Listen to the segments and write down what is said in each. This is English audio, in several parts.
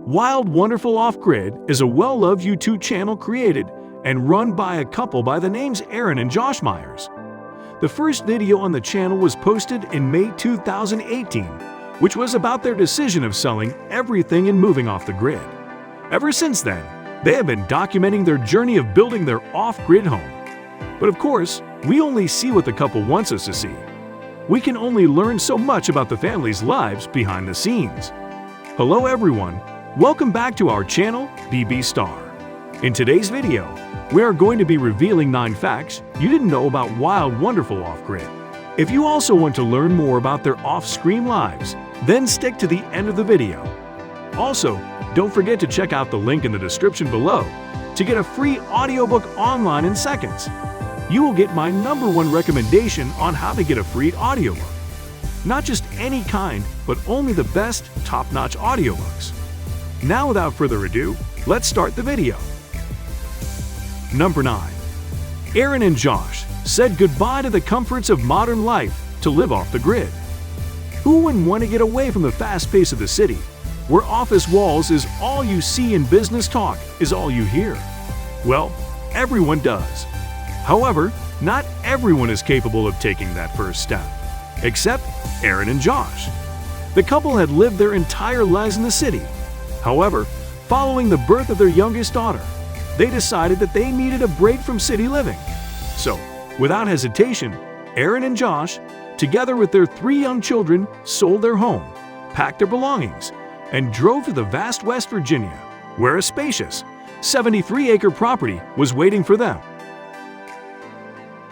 Wild Wonderful Off-Grid is a well-loved YouTube channel created and run by a couple by the names Aaron and Josh Myers. The first video on the channel was posted in May 2018, which was about their decision of selling everything and moving off the grid. Ever since then, they have been documenting their journey of building their off-grid home. But of course, we only see what the couple wants us to see. We can only learn so much about the family's lives behind the scenes. Hello everyone, welcome back to our channel, BB Star. In today's video, we are going to be revealing 9 facts you didn't know about Wild Wonderful Off-Grid. If you also want to learn more about their off-screen lives, then stick to the end of the video. Also, don't forget to check out the link in the description below to get a free audiobook online in seconds. You will get my #1 recommendation on how to get a free audiobook. Not just any kind, but only the best, top-notch audiobooks. Now without further ado, let's start the video. Number 9. Aaron and Josh said goodbye to the comforts of modern life to live off the grid. Who wouldn't want to get away from the fast pace of the city, where office walls is all you see and business talk is all you hear? Well, everyone does. However, not everyone is capable of taking that first step, except Aaron and Josh. The couple had lived their entire lives in the city. However, following the birth of their youngest daughter, they decided that they needed a break from city living. So, without hesitation, Aaron and Josh, together with their 3 young children, sold their home, packed their belongings, and drove to the vast West Virginia, where a spacious 73-acre property was waiting for them.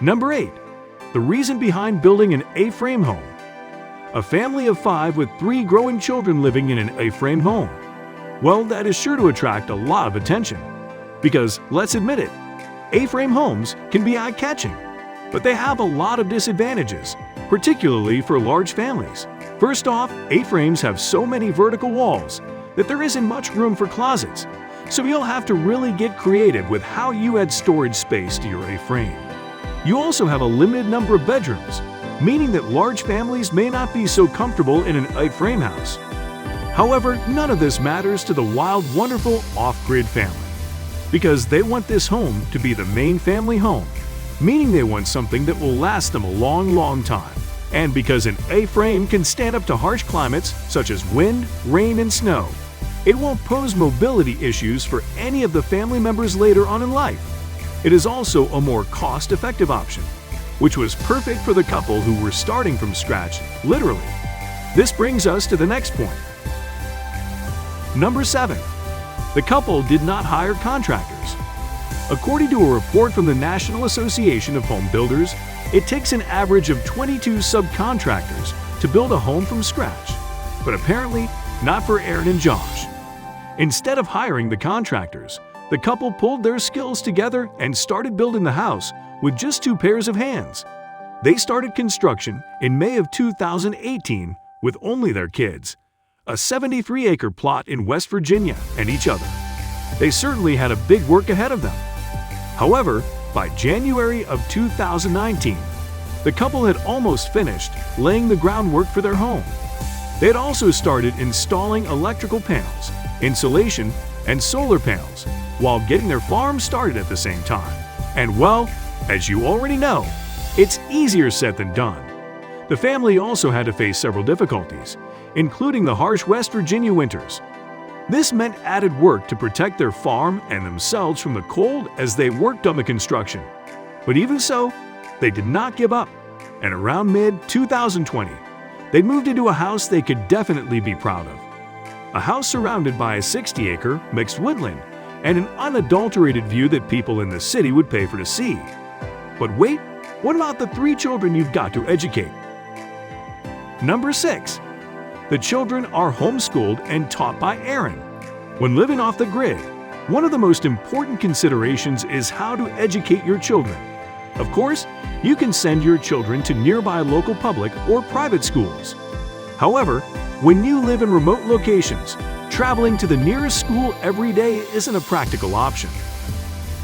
Number 8. The reason behind building an A-frame home. A family of 5 with 3 growing children living in an A-frame home. Well, that is sure to attract a lot of attention. Because, let's admit it, A-frame homes can be eye-catching, but they have a lot of disadvantages, particularly for large families. First off, A-frames have so many vertical walls that there isn't much room for closets, so you'll have to really get creative with how you add storage space to your A-frame. You also have a limited number of bedrooms, meaning that large families may not be so comfortable in an A-frame house. However, none of this matters to the Wild Wonderful Off-Grid family, because they want this home to be the main family home, meaning they want something that will last them a long time. And because an A-frame can stand up to harsh climates such as wind, rain, and snow, it won't pose mobility issues for any of the family members later on in life. It is also a more cost-effective option, which was perfect for the couple who were starting from scratch, literally. This brings us to the next point. Number 7. The couple did not hire contractors. According to a report from the National Association of Home Builders, it takes an average of 22 subcontractors to build a home from scratch, but apparently not for Aaron and Josh. Instead of hiring the contractors, the couple pulled their skills together and started building the house with just 2 pairs of hands. They started construction in May of 2018 with only their kids, a 73-acre plot in West Virginia, and each other. They certainly had a big work ahead of them. However, by January of 2019, the couple had almost finished laying the groundwork for their home. They had also started installing electrical panels, insulation, and solar panels, while getting their farm started at the same time. And well, as you already know, it's easier said than done. The family also had to face several difficulties, including the harsh West Virginia winters. This meant added work to protect their farm and themselves from the cold as they worked on the construction. But even so, they did not give up, and around mid-2020, they moved into a house they could definitely be proud of. A house surrounded by a 60-acre mixed woodland and an unadulterated view that people in the city would pay for to see. But wait, what about the 3 children you've got to educate? Number 6. The children are homeschooled and taught by Aaron. When living off the grid, one of the most important considerations is how to educate your children. Of course, you can send your children to nearby local public or private schools. However, when you live in remote locations, traveling to the nearest school every day isn't a practical option.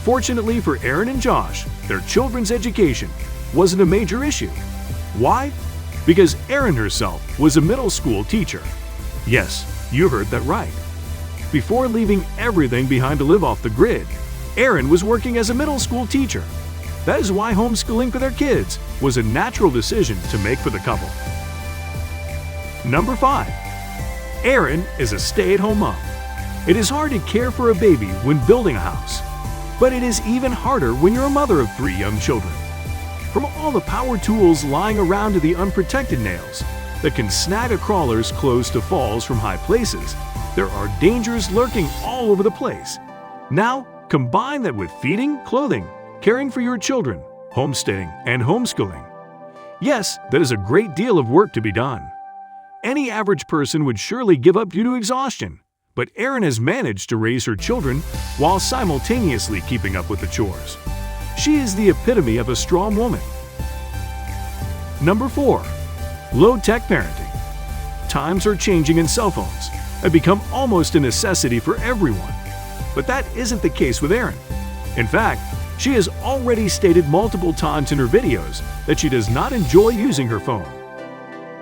Fortunately for Aaron and Josh, their children's education wasn't a major issue. Why? Because Aaron herself was a middle school teacher. Yes, you heard that right. before leaving everything behind to live off the grid, Erin was working as a middle school teacher. That is why homeschooling for their kids was a natural decision to make for the couple. Number 5. Erin is a stay-at-home mom. It is hard to care for a baby when building a house, but it is even harder when you're a mother of 3 young children. From all the power tools lying around to the unprotected nails that can snag a crawler's clothes to falls from high places, there are dangers lurking all over the place. Now, combine that with feeding, clothing, caring for your children, homesteading, and homeschooling. Yes, that is a great deal of work to be done. Any average person would surely give up due to exhaustion, but Erin has managed to raise her children while simultaneously keeping up with the chores. She is the epitome of a strong woman. Number 4. Low-tech parenting. Times are changing and cell phones have become almost a necessity for everyone. But that isn't the case with Erin. In fact, she has already stated multiple times in her videos that she does not enjoy using her phone.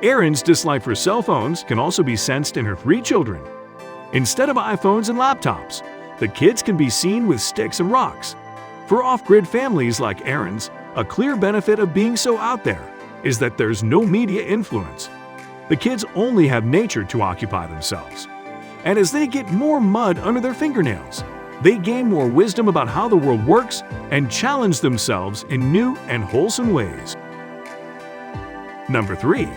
Erin's dislike for cell phones can also be sensed in her 3 children. Instead of iPhones and laptops, the kids can be seen with sticks and rocks. For off-grid families like Erin's, a clear benefit of being so out there is that there's no media influence. The kids only have nature to occupy themselves. And as they get more mud under their fingernails, they gain more wisdom about how the world works and challenge themselves in new and wholesome ways. Number 3.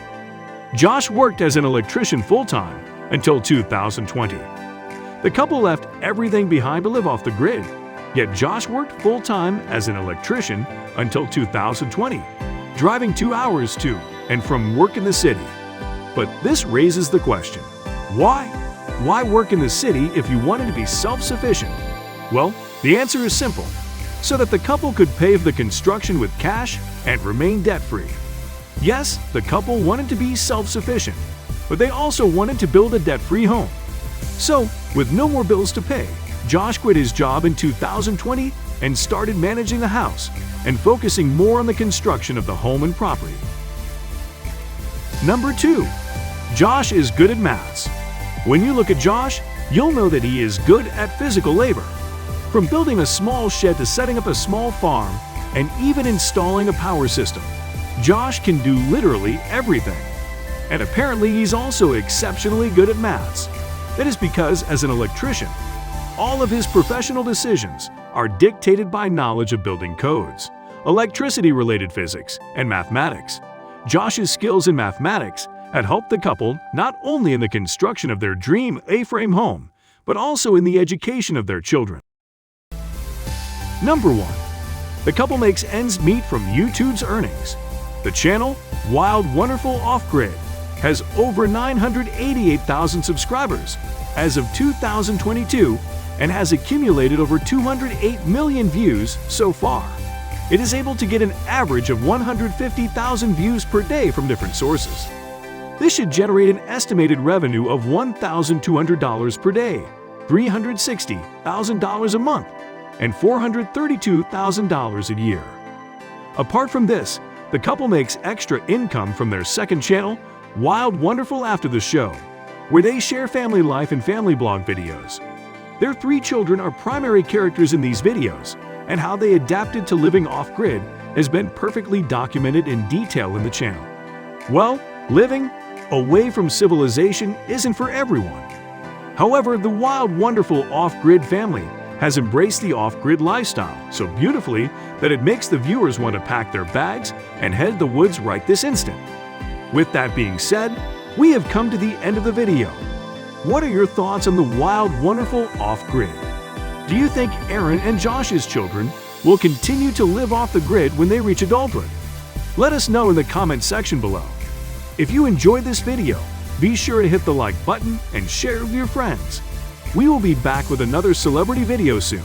Josh worked as an electrician full-time until 2020. The couple left everything behind to live off the grid, yet Josh worked full-time as an electrician until 2020, driving 2 hours to and from work in the city. But this raises the question, why? Why work in the city if you wanted to be self-sufficient? Well, the answer is simple: so that the couple could pay for the construction with cash and remain debt-free. Yes, the couple wanted to be self-sufficient, but they also wanted to build a debt-free home. So, with no more bills to pay, Josh quit his job in 2020 and started managing the house and focusing more on the construction of the home and property. Number 2. Josh is good at maths. When you look at Josh, you'll know that he is good at physical labor. From building a small shed to setting up a small farm and even installing a power system, Josh can do literally everything. And apparently he's also exceptionally good at maths. That is because, as an electrician, all of his professional decisions are dictated by knowledge of building codes, electricity-related physics, and mathematics. Josh's skills in mathematics had helped the couple not only in the construction of their dream Aframe home, but also in the education of their children. Number 1. The couple makes ends meet from YouTube's earnings. The channel, Wild Wonderful Off-Grid, has over 988,000 subscribers as of 2022 and has accumulated over 208 million views so far. It is able to get an average of 150,000 views per day from different sources. This should generate an estimated revenue of $1,200 per day, $360,000 a month, and $432,000 a year. Apart from this, the couple makes extra income from their second channel, Wild Wonderful After the Show, where they share family life and family blog videos. Their 3 children are primary characters in these videos, and how they adapted to living off-grid has been perfectly documented in detail in the channel. Well, living away from civilization isn't for everyone. However, the Wild Wonderful Off-Grid family has embraced the off-grid lifestyle so beautifully that it makes the viewers want to pack their bags and head to the woods right this instant. With that being said, we have come to the end of the video. What are your thoughts on the Wild Wonderful Off-Grid? Do you think Erin and Josh's children will continue to live off the grid when they reach adulthood? Let us know in the comment section below. If you enjoyed this video, be sure to hit the like button and share it with your friends. We will be back with another celebrity video soon.